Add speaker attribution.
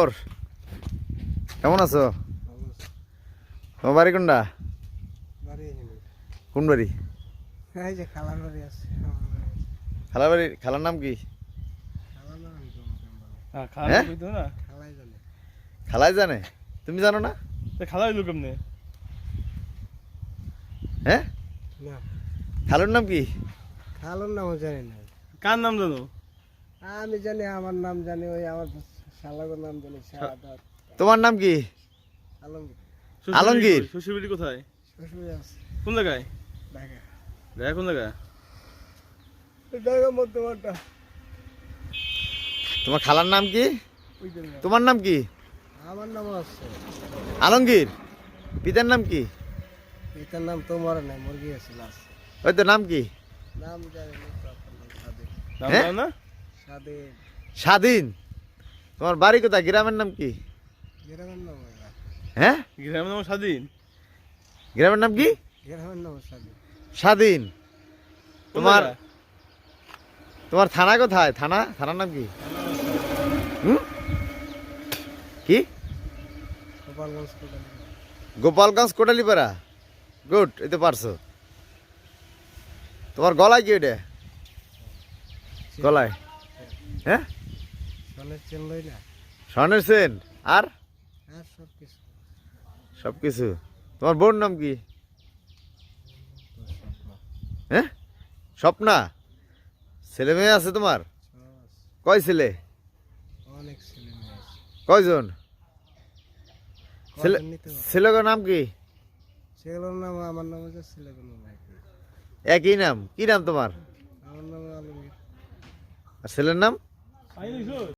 Speaker 1: খবর? কেমন আছো? তোমার বাড়ি কোনটা? কোন বাড়ি? খালার বাড়ি। খালার নাম কি? খালাই জানে, তুমি জানো না?
Speaker 2: খালাই লোক কেমনে?
Speaker 1: হ্যাঁ, খালুর নাম কি?
Speaker 3: খালুর নামও জানি না।
Speaker 2: কার নাম জানো?
Speaker 3: আমি জানি, আমার নাম জানি, ওই আমার শালাগোর নাম জানি শাহাদাত।
Speaker 1: তোমার নাম কি?
Speaker 3: আলমগীর।
Speaker 1: আলমগীর।
Speaker 2: শ্বশুর বাড়ি কোথায়?
Speaker 3: শ্বশুর আছে
Speaker 2: কোন জায়গায়?
Speaker 3: ঢাকা।
Speaker 2: ঢাকা কোন জায়গায়?
Speaker 3: ঢাকা মধ্যমানটা।
Speaker 1: তোমার খালার নাম কি? তোমার নাম কি?
Speaker 3: আমার নাম আছে
Speaker 1: আলমগীর। পিতার নাম কি?
Speaker 3: পিতার নাম তোমার নাই, মুরগি আছে আছে।
Speaker 1: ওই তো নাম কি?
Speaker 3: নাম জানি না তো, আপনার স্বাধীন।
Speaker 2: নাম
Speaker 1: হ্যাঁ?
Speaker 2: জানো না?
Speaker 3: স্বাধীন।
Speaker 1: স্বাধীন। তোমার বাড়ি কোথায়? গ্রামের নাম কি?
Speaker 3: গ্রামের নাম ওইটা।
Speaker 1: হ্যাঁ,
Speaker 2: গ্রামের নাম স্বাধীন।
Speaker 1: গ্রামের নাম কি?
Speaker 3: গ্রামের নাম স্বাধীন।
Speaker 1: স্বাধীন।
Speaker 2: কোন
Speaker 1: তোমার
Speaker 2: জায়গা?
Speaker 1: তোমার থানা কোথায়? থানার নাম কি? হুম, কি?
Speaker 3: গোপালগঞ্জ কোটালী।
Speaker 1: গোপালগঞ্জ কোটালীপাড়া। গুড, এই তো পারছো। তোমার গলায় কি ওটা? গলায়? হ্যাঁ,
Speaker 3: সোনের চেন লই না।
Speaker 1: স্বর্ণের সেন। আর
Speaker 3: আর সব কিছু।
Speaker 1: সবকিছু। তোমার বোন নাম কি? হ্যাঁ, স্বপ্না। ছেলে মেয়ে আছে তোমার? কয় ছেলে?
Speaker 3: অনেক ছেলে মেয়ে আছে।
Speaker 1: কয়জন?
Speaker 3: কয়জন নিতে পারো?
Speaker 1: ছেলের নাম কি?
Speaker 3: ছেলের নাম, আমার নাম হচ্ছে ছেলের নাম একই।
Speaker 1: একই নাম? কি নাম তোমার?
Speaker 3: আমার নাম আলমগীর।
Speaker 1: আর ছেলের নাম?